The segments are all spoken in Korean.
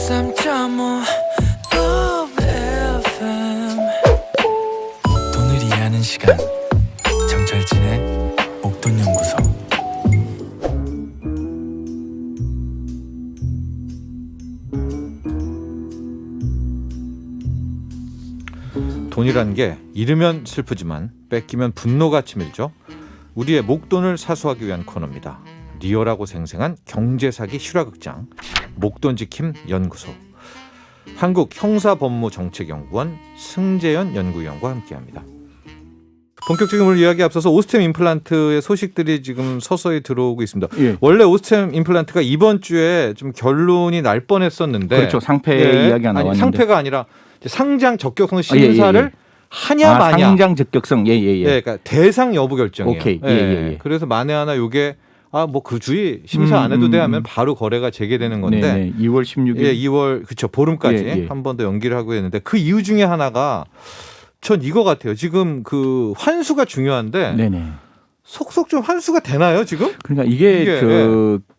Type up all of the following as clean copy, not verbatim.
103.5 FM 돈을 이해하는 시간 정철진의 목돈연구소. 돈이란 게 잃으면 슬프지만 뺏기면 분노가 치밀죠. 우리의 목돈을 사수하기 위한 코너입니다. 리얼하고 생생한 경제사기 실화극장 목돈지킴 연구소. 한국형사법무정책연구원 승재현 연구위원과 함께합니다. 본격적인 오늘 이야기 앞서서 오스템 임플란트의 소식들이 지금 서서히 들어오고 있습니다. 예. 원래 오스템 임플란트가 이번 주에 좀 결론이 날 뻔했었는데, 그렇죠. 상패 이야기가 나왔는데. 아니, 상패가 아니라 상장 적격성 심사를 하냐 마냐. 상장 적격성. 그러니까 대상 여부 결정이에요. 오케이. 그래서 만에 하나 요게 뭐 그 주의 심사 안 해도 돼 하면 바로 거래가 재개되는 건데. 네네. 2월 16일. 2월 그렇죠. 보름까지 한 번 더 연기를 하고 했는데 그 이유 중에 하나가 전 이거 같아요. 지금 그 환수가 중요한데 네네. 속속 좀 환수가 되나요 지금? 그러니까 이게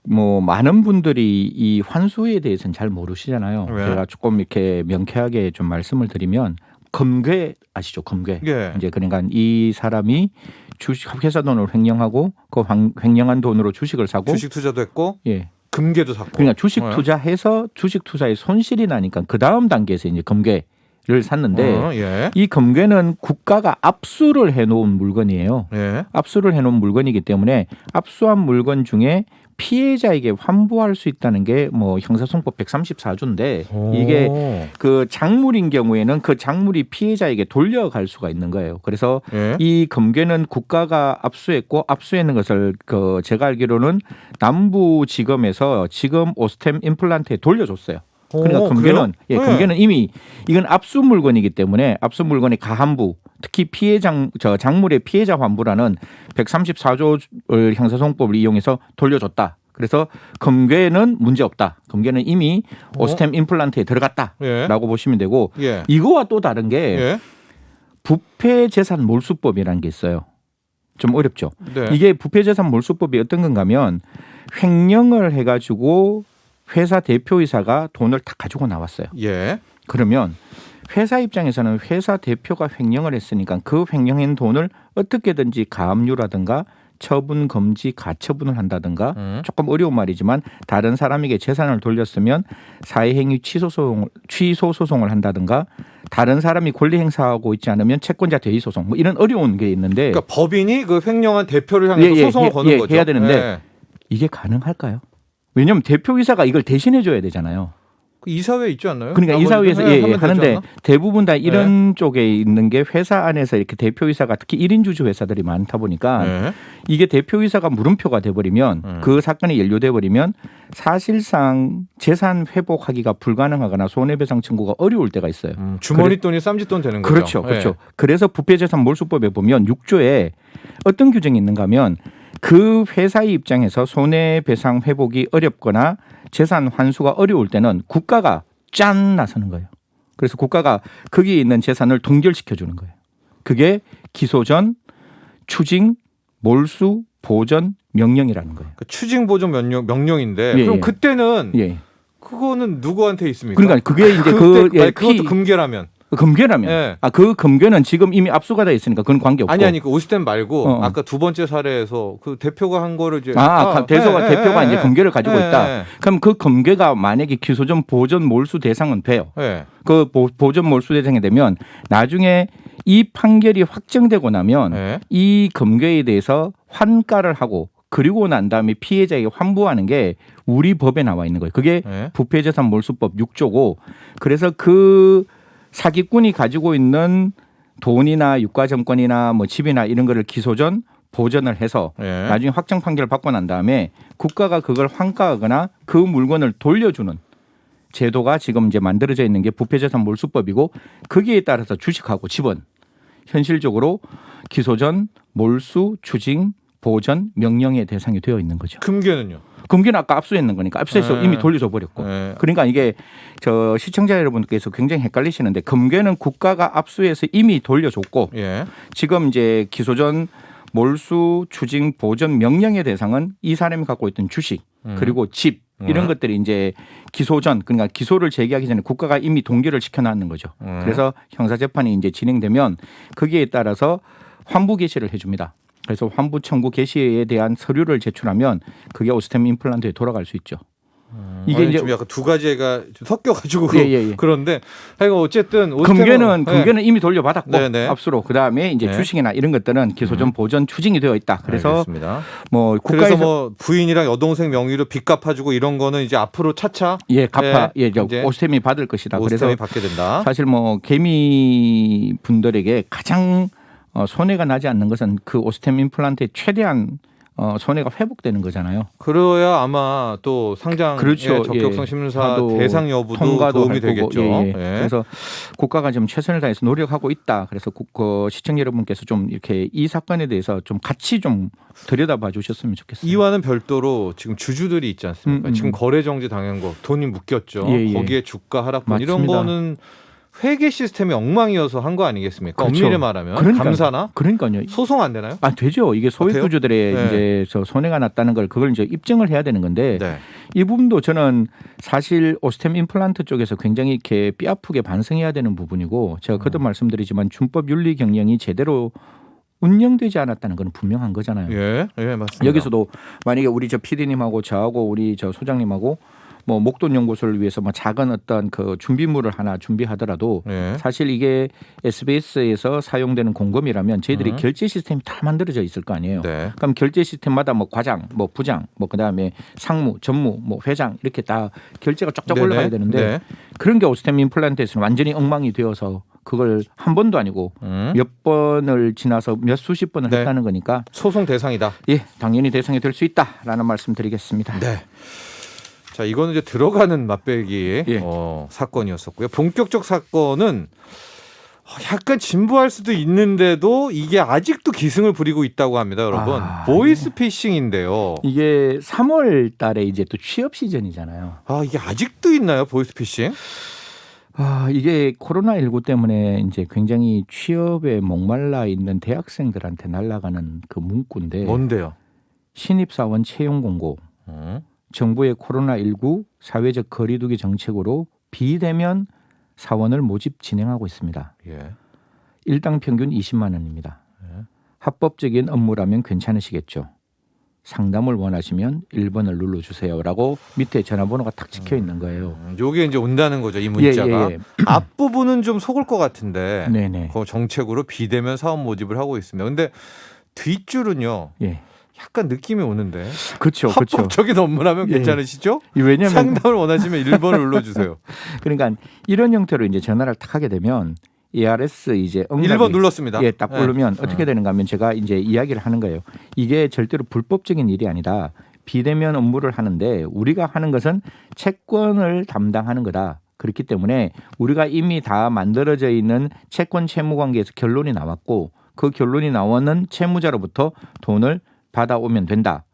뭐 많은 분들이 이 환수에 대해서는 잘 모르시잖아요. 네. 제가 조금 이렇게 명쾌하게 좀 말씀을 드리면 금괴 아시죠? 금괴. 예. 이제 그러니까 이 사람이 주식 회사 돈을 횡령하고 그 횡령한 돈으로 주식을 사고 주식 투자도 했고 예. 금괴도 샀고. 그러니까 주식 투자해서 주식 투자에 손실이 나니까 그 다음 단계에서 이제 금괴를 샀는데 이 금괴는 국가가 압수를 해놓은 물건이에요. 압수를 해놓은 물건이기 때문에 압수한 물건 중에 피해자에게 환부할 수 있다는 게 뭐 형사소송법 134조인데 이게 그 작물인 경우에는 그 작물이 피해자에게 돌려갈 수가 있는 거예요. 그래서 이 금괴는 국가가 압수했고 압수했는 것을 그 제가 알기로는 남부지검에서 지금 오스템 임플란트에 돌려줬어요. 그러니까 금괴는 금괴는 이미 이건 압수 물건이기 때문에 압수 물건의 가한부 특히 작물의 피해자 환부라는 134조 형사소송법을 이용해서 돌려줬다. 그래서 금괴는 문제 없다. 금괴는 이미 오스템 임플란트에 들어갔다라고 보시면 되고 이거와 또 다른 게 부패재산 몰수법이라는 게 있어요. 좀 어렵죠. 이게 부패재산 몰수법이 어떤 건가 하면 횡령을 해가지고 회사 대표이사가 돈을 다 가지고 나왔어요. 그러면 회사 입장에서는 회사 대표가 횡령을 했으니까 그 횡령한 돈을 어떻게든지 가압류라든가 처분 금지 가처분을 한다든가 조금 어려운 말이지만 다른 사람에게 재산을 돌렸으면 사회행위 취소 소송을 한다든가 다른 사람이 권리 행사하고 있지 않으면 채권자 대위 소송 뭐 이런 어려운 게 있는데 그러니까 법인이 그 횡령한 대표를 향해서 소송을 거는 거죠. 해야 되는데 이게 가능할까요? 왜냐하면 대표이사가 이걸 대신해 줘야 되잖아요. 이사회에 있지 않나요? 그러니까 이사회에서 하는데 대부분 다 이런 쪽에 있는 게 회사 안에서 이렇게 대표이사가 특히 1인 주주 회사들이 많다 보니까 이게 대표이사가 물음표가 돼버리면 그 사건이 연루돼 버리면 사실상 재산 회복하기가 불가능하거나 손해배상 청구가 어려울 때가 있어요. 주머니 돈이 쌈짓돈 되는 거죠. 그렇죠. 그래서 부패재산 몰수법에 보면 6조에 어떤 규정이 있는가 하면 그 회사의 입장에서 손해배상 회복이 어렵거나 재산 환수가 어려울 때는 국가가 짠 나서는 거예요. 그래서 국가가 거기에 있는 재산을 동결시켜 주는 거예요. 그게 기소전, 추징, 몰수, 보전, 명령이라는 거예요. 추징, 보전, 명령인데 그럼 그때는 그거는 누구한테 있습니까? 그러니까 그게 이제 그것도 금괴라면. 금괴라면. 그 금괴는 지금 이미 압수가 돼 있으니까 그건 관계없고. 아니 그 오스템 말고 아까 두 번째 사례에서 그 대표가 한 거를 이제 대표가 이제 금괴를 가지고 있다. 그럼 그 금괴가 만약에 기소전, 보전, 몰수 대상은 돼요. 그 보전, 몰수 대상이 되면 나중에 이 판결이 확정되고 나면 이 금괴에 대해서 환가를 하고 그리고 난 다음에 피해자에게 환부하는 게 우리 법에 나와 있는 거예요. 그게 부패재산 몰수법 6조고 그래서 그 사기꾼이 가지고 있는 돈이나 유가증권이나 뭐 집이나 이런 거를 기소전 보전을 해서 나중에 확정 판결을 받고 난 다음에 국가가 그걸 환가하거나 그 물건을 돌려주는 제도가 지금 이제 만들어져 있는 게 부패재산 몰수법이고 거기에 따라서 주식하고 집은 현실적으로 기소전, 몰수, 추징, 보전, 명령의 대상이 되어 있는 거죠. 금괴는요? 금괴는 아까 압수했는 거니까 압수해서 이미 돌려줘 버렸고. 그러니까 이게 저 시청자 여러분께서 굉장히 헷갈리시는데 금괴는 국가가 압수해서 이미 돌려줬고 지금 이제 기소전, 몰수, 추징, 보전, 명령의 대상은 이 사람이 갖고 있던 주식 그리고 집 이런 것들이 이제 기소 전, 그러니까 기소를 제기하기 전에 국가가 이미 동결을 시켜놨는 거죠. 그래서 형사재판이 이제 진행되면 거기에 따라서 환부 개시를 해줍니다. 그래서 환부 청구 개시에 대한 서류를 제출하면 그게 오스템 임플란트에 돌아갈 수 있죠. 이게 이제 좀 약간 두 가지가 좀 섞여가지고 그런데 하여간 어쨌든 금괴는 이미 돌려받았고 네네. 압수로 그다음에 이제 주식이나 이런 것들은 기소전 보전 추징이 되어 있다. 그래서 알겠습니다. 뭐 국가에서 그래서 뭐 부인이랑 여동생 명의로 빚 갚아주고 이런 거는 이제 앞으로 차차 오스템이 받을 것이다. 오스템이 그래서 받게 된다. 사실 뭐 개미 분들에게 가장 손해가 나지 않는 것은 그 오스템 임플란트의 최대한 손해가 회복되는 거잖아요. 그래야 아마 또 상장 적격성 심사 대상 여부도 도움이 되겠죠. 그래서 국가가 지금 최선을 다해서 노력하고 있다. 그래서 시청자 여러분께서 좀 이렇게 이 사건에 대해서 좀 같이 좀 들여다봐 주셨으면 좋겠습니다. 이와는 별도로 지금 주주들이 있지 않습니까? 지금 거래 정지 당한 거 돈이 묶였죠. 거기에 주가 하락분 이런 거는 회계 시스템이 엉망이어서 한 거 아니겠습니까? 그렇죠. 엄밀히 말하면 감사나 소송 안 되나요? 되죠. 이게 소액주주들의 이제 손해가 났다는 걸 그걸 이제 입증을 해야 되는 건데 이 부분도 저는 사실 오스템 임플란트 쪽에서 굉장히 이렇게 뼈아프게 반성해야 되는 부분이고 제가 거듭 말씀드리지만 준법 윤리 경영이 제대로 운영되지 않았다는 건 분명한 거잖아요. 예, 맞습니다. 여기서도 만약에 우리 저 PD님하고 저하고 우리 저 소장님하고 뭐 목돈 연구소를 위해서 뭐 작은 어떤 그 준비물을 하나 준비하더라도 사실 이게 SBS에서 사용되는 공금이라면 저희들이 결제 시스템이 다 만들어져 있을 거 아니에요. 그럼 결제 시스템마다 뭐 과장, 뭐 부장, 뭐 그다음에 상무, 전무, 뭐 회장 이렇게 다 결제가 쫙쫙 올라가야 되는데 그런 게 오스템 임플란트에서는 완전히 엉망이 되어서 그걸 한 번도 아니고 몇 번을 지나서 몇 수십 번을 했다는 거니까 소송 대상이다. 예, 당연히 대상이 될 수 있다라는 말씀드리겠습니다. 네. 자, 이거는 이제 들어가는 맛배기 사건이었었고요. 본격적 사건은 약간 진부할 수도 있는데도 이게 아직도 기승을 부리고 있다고 합니다, 여러분. 보이스피싱인데요. 이게 3월 달에 이제 또 취업 시즌이잖아요. 이게 아직도 있나요, 보이스피싱? 이게 코로나19 때문에 이제 굉장히 취업에 목말라 있는 대학생들한테 날아가는 그 문구인데. 뭔데요? 신입사원 채용 공고. 정부의 코로나19 사회적 거리두기 정책으로 비대면 사원을 모집 진행하고 있습니다. 일당 평균 20만 원입니다. 합법적인 업무라면 괜찮으시겠죠. 상담을 원하시면 1번을 눌러주세요라고 밑에 전화번호가 탁 찍혀 있는 거예요. 이게 이제 온다는 거죠, 이 문자가. 앞부분은 좀 속을 것 같은데 그 정책으로 비대면 사원 모집을 하고 있습니다. 그런데 뒷줄은요. 약간 느낌이 오는데. 그렇죠. 합법적인 업무라면 괜찮으시죠? 왜냐면 상담을 원하시면 1번을 눌러주세요. 그러니까 이런 형태로 이제 전화를 탁 하게 되면 ARS 이제 1번 눌렀습니다. 딱 부르면 어떻게 되는가 하면 제가 이제 이야기를 하는 거예요. 이게 절대로 불법적인 일이 아니다. 비대면 업무를 하는데 우리가 하는 것은 채권을 담당하는 거다. 그렇기 때문에 우리가 이미 다 만들어져 있는 채권 채무 관계에서 결론이 나왔고 그 결론이 나오는 채무자로부터 돈을 받아오면 된다.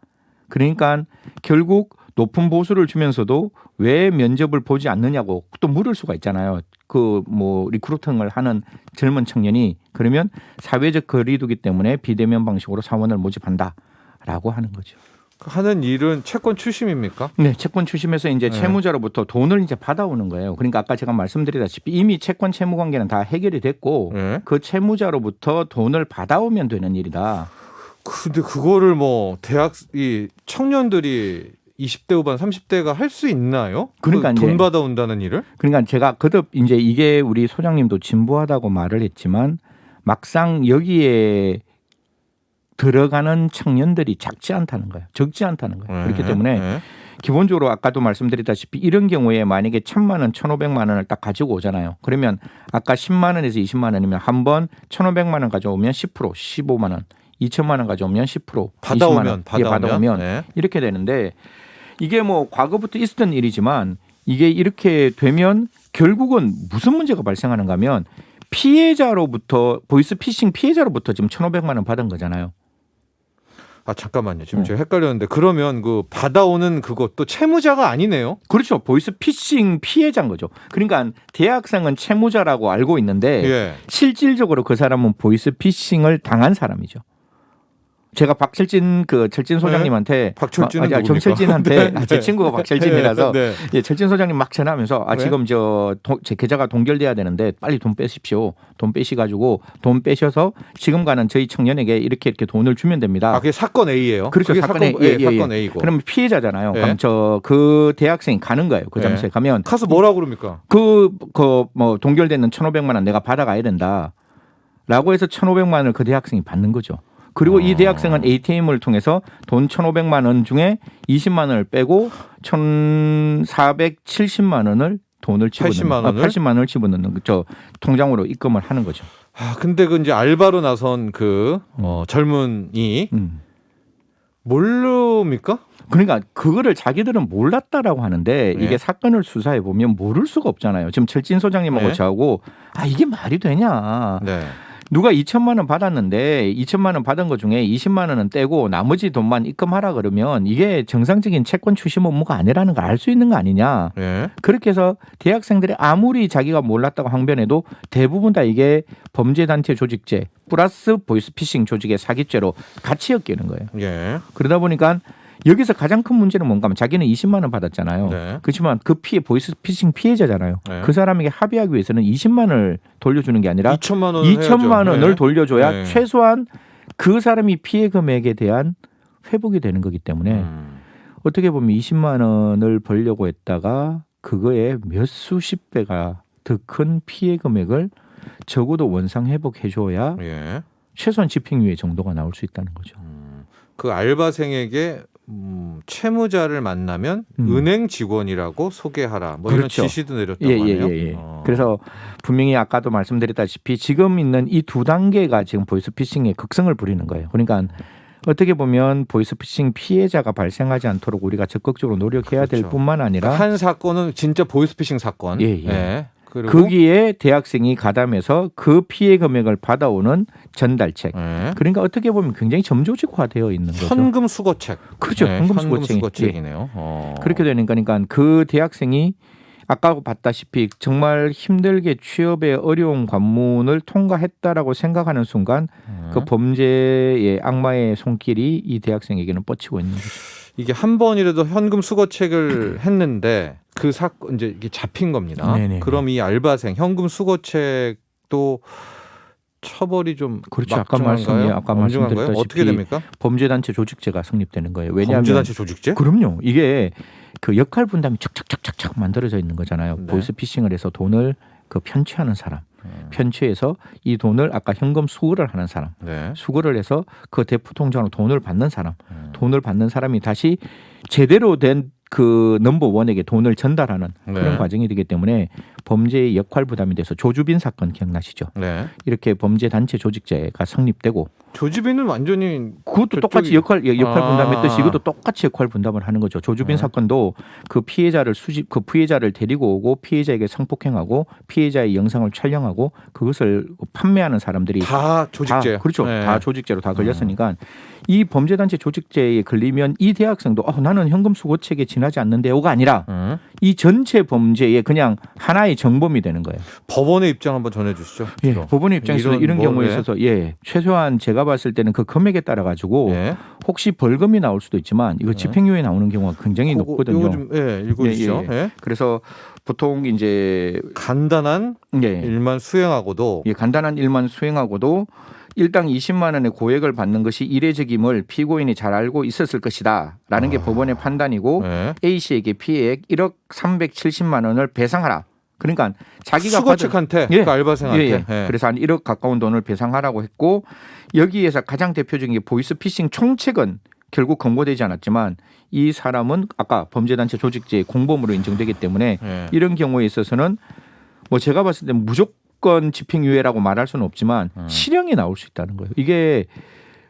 그러니까 결국 높은 보수를 주면서도 왜 면접을 보지 않느냐고 또 물을 수가 있잖아요. 그 뭐 리크루팅을 하는 젊은 청년이 그러면 사회적 거리두기 때문에 비대면 방식으로 사원을 모집한다라고 하는 거죠. 하는 일은 채권 추심입니까? 네, 채권 추심에서 이제 채무자로부터 돈을 이제 받아오는 거예요. 그러니까 아까 제가 말씀드리다시피 이미 채권 채무 관계는 다 해결이 됐고 그 채무자로부터 돈을 받아오면 되는 일이다. 근데 그거를 뭐 이 청년들이 20대 후반 30대가 할 수 있나요? 그러니까 돈 받아온다는 일을? 그러니까 제가 거듭 이제 이게 우리 소장님도 진부하다고 말을 했지만 막상 여기에 들어가는 청년들이 적지 않다는 거예요. 그렇기 때문에 기본적으로 아까도 말씀드렸다시피 이런 경우에 만약에 1,000만 원, 1,500만 원을 딱 가지고 오잖아요. 그러면 아까 10만 원에서 20만 원이면 한 번 1,500만 원 가져오면 10%, 15만 원. 2천만 원 가져오면 10% 받아오면 이렇게 되는데 이게 뭐 과거부터 있었던 일이지만 이게 이렇게 되면 결국은 무슨 문제가 발생하는가 하면 피해자로부터 보이스피싱 피해자로부터 지금 1,500만 원 받은 거잖아요. 잠깐만요. 지금 제가 헷갈렸는데 그러면 그 받아오는 그것도 채무자가 아니네요. 그렇죠. 보이스피싱 피해자인 거죠. 그러니까 대학생은 채무자라고 알고 있는데 실질적으로 그 사람은 보이스피싱을 당한 사람이죠. 제가 박철진 철진 소장님한테 박철진은 누굽니까? 정철진한테 네. 제 친구가 박철진이라서 네. 예, 철진 소장님 막 전화하면서 네. 지금 제 계좌가 동결돼야 되는데 빨리 돈 빼십시오. 돈 빼시가지고 돈 빼셔서 지금 가는 저희 청년에게 이렇게 돈을 주면 됩니다. 그게 사건 A예요. 그렇죠. 사건 A고. 그러면 피해자잖아요. 네. 그럼 그 대학생이 가는 거예요. 그 당시에 가면 가서 뭐라고 그럽니까? 뭐 동결되는 1,500만 원 내가 받아가야 된다라고 해서 1,500만 원을 그 대학생이 받는 거죠. 그리고 이 대학생은 ATM을 통해서 돈 1,500만 원 중에 20만 원을 빼고 1,470만 원을 돈을 집어넣는 80만 원을 집어넣는 통장으로 입금을 하는 거죠. 근데 그 이제 알바로 나선 젊은이 모릅니까? 그러니까 그거를 자기들은 몰랐다라고 하는데 이게 사건을 수사해 보면 모를 수가 없잖아요. 지금 철진 소장님하고 저하고 이게 말이 되냐? 누가 2천만 원 받았는데 2천만 원 받은 것 중에 20만 원은 떼고 나머지 돈만 입금하라 그러면 이게 정상적인 채권 추심 업무가 아니라는 걸 알 수 있는 거 아니냐. 그렇게 해서 대학생들이 아무리 자기가 몰랐다고 항변해도 대부분 다 이게 범죄단체 조직죄 플러스 보이스피싱 조직의 사기죄로 같이 엮이는 거예요. 그러다 보니까 여기서 가장 큰 문제는 뭔가 하면 자기는 20만 원 받았잖아요. 그렇지만 그 보이스피싱 피해자잖아요. 그 사람에게 합의하기 위해서는 20만 원을 돌려주는 게 아니라 2천만 원을 돌려줘야 최소한 그 사람이 피해 금액에 대한 회복이 되는 거기 때문에 어떻게 보면 20만 원을 벌려고 했다가 그거에 몇 수십 배가 더 큰 피해 금액을 적어도 원상 회복해줘야 최소한 집행유예 정도가 나올 수 있다는 거죠. 그 알바생에게 채무자를 만나면 은행 직원이라고 소개하라. 뭐 이런 지시도 내렸다고 하네요. 그래서 분명히 아까도 말씀드렸다시피 지금 있는 이 두 단계가 지금 보이스피싱의 극성을 부리는 거예요. 그러니까 어떻게 보면 보이스피싱 피해자가 발생하지 않도록 우리가 적극적으로 노력해야 될 뿐만 아니라 한 사건은 진짜 보이스피싱 사건. 그리고 거기에 대학생이 가담해서 그 피해 금액을 받아오는 전달책. 그러니까 어떻게 보면 굉장히 점조직화되어 있는 거죠. 현금 수거책. 그렇죠. 현금 수거책이네요. 그렇게 되니까 그 대학생이 아까 봤다시피 정말 힘들게 취업의 어려운 관문을 통과했다라고 생각하는 순간 그 범죄의 악마의 손길이 이 대학생에게는 뻗치고 있는 거죠. 이게 한 번이라도 현금 수거책을 했는데 그 사건 이제 이게 잡힌 겁니다. 그럼 이 알바생 현금 수거책도 처벌이 좀 아까 말씀드렸다시피 어떻게 됩니까? 범죄단체 조직죄가 성립되는 거예요. 왜냐하면 범죄단체 조직죄? 그럼요. 이게 그 역할 분담이 착착착착 만들어져 있는 거잖아요. 보이스피싱을 해서 돈을 편취하는 사람, 편취해서 이 돈을 아까 현금 수거를 하는 사람, 수거를 해서 그 대포 통장으로 돈을 받는 사람, 돈을 받는 사람이 다시 제대로 된 그 넘버원에게 돈을 전달하는 그런 과정이 되기 때문에 범죄의 역할 부담이 돼서 조주빈 사건 기억나시죠? 이렇게 범죄 단체 조직죄가 성립되고 조주빈은 완전히 그것도 똑같이 역할 분담했듯이 이것도 똑같이 역할 분담을 하는 거죠. 조주빈 사건도 그 피해자를 데리고 오고 피해자에게 성폭행하고 피해자의 영상을 촬영하고 그것을 판매하는 사람들이 다 조직죄. 다 조직죄로 다 걸렸으니까 이 범죄단체 조직죄에 걸리면 이 대학생도 나는 현금 수거책에 지나지 않는데요가 아니라 이 전체 범죄의 그냥 하나의 정범이 되는 거예요. 법원의 입장 한번 전해주시죠. 법원의 입장에서 이런 경우에 있어서 최소한 제가 봤을 때는 그 금액에 따라 가지고 혹시 벌금이 나올 수도 있지만 이거 집행유예 나오는 경우가 굉장히 높거든요. 이거 좀 읽어주시죠. 그래서 보통 이제 간단한 일만 수행하고도 간단한 일만 수행하고도 일당 20만 원의 고액을 받는 것이 이례적임을 피고인이 잘 알고 있었을 것이다라는 게 법원의 판단이고 A 씨에게 피해액 1억 370만 원을 배상하라. 그러니까 자기가 수거책한테 그 알바생한테 그래서 한 1억 가까운 돈을 배상하라고 했고 여기에서 가장 대표적인 게 보이스피싱 총책은 결국 검거되지 않았지만 이 사람은 아까 범죄단체 조직죄 공범으로 인정되기 때문에 이런 경우에 있어서는 뭐 제가 봤을 때 무조건 집행유예라고 말할 수는 없지만 실형이 나올 수 있다는 거예요. 이게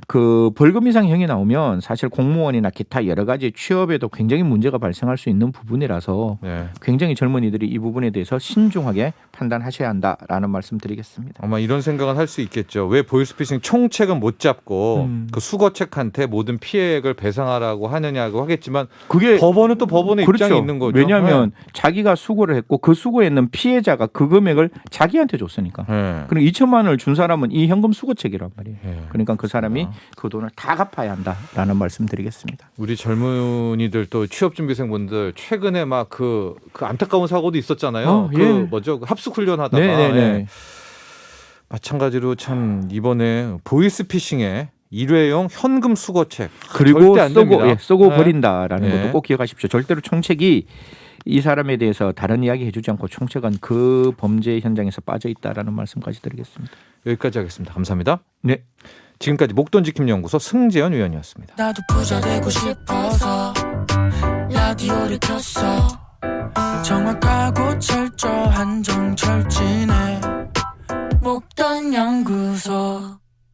그 벌금 이상 형이 나오면 사실 공무원이나 기타 여러 가지 취업에도 굉장히 문제가 발생할 수 있는 부분이라서 굉장히 젊은이들이 이 부분에 대해서 신중하게 판단하셔야 한다라는 말씀드리겠습니다. 아마 이런 생각은 할 수 있겠죠. 왜 보이스피싱 총책은 못 잡고 그 수거책한테 모든 피해액을 배상하라고 하느냐고 하겠지만 그게 법원은 또 법원의 입장이 있는 거죠. 왜냐하면 자기가 수거를 했고 그 수거했는 피해자가 그 금액을 자기한테 줬으니까. 그럼 2천만 원을 준 사람은 이 현금 수거책이란 말이에요. 그러니까 그 사람이 그 돈을 다 갚아야 한다라는 말씀드리겠습니다. 우리 젊은이들 또 취업준비생분들 최근에 막 그 안타까운 사고도 있었잖아요. 그 뭐죠? 그 합숙 훈련하다가 예. 마찬가지로 참 이번에 보이스피싱에 일회용 현금 수거책 그리고 쏘고 버린다라는 것도 꼭 기억하십시오. 절대로 총책이 이 사람에 대해서 다른 이야기 해주지 않고 총책은 그 범죄 현장에서 빠져 있다라는 말씀까지 드리겠습니다. 여기까지 하겠습니다. 감사합니다. 네. 지금까지 목돈지킴연구소 승재현 위원이었습니다. 나도 부자 되고 싶어서 라디오를 켰어. 정확하고 철저한 정철진의 목돈연구소.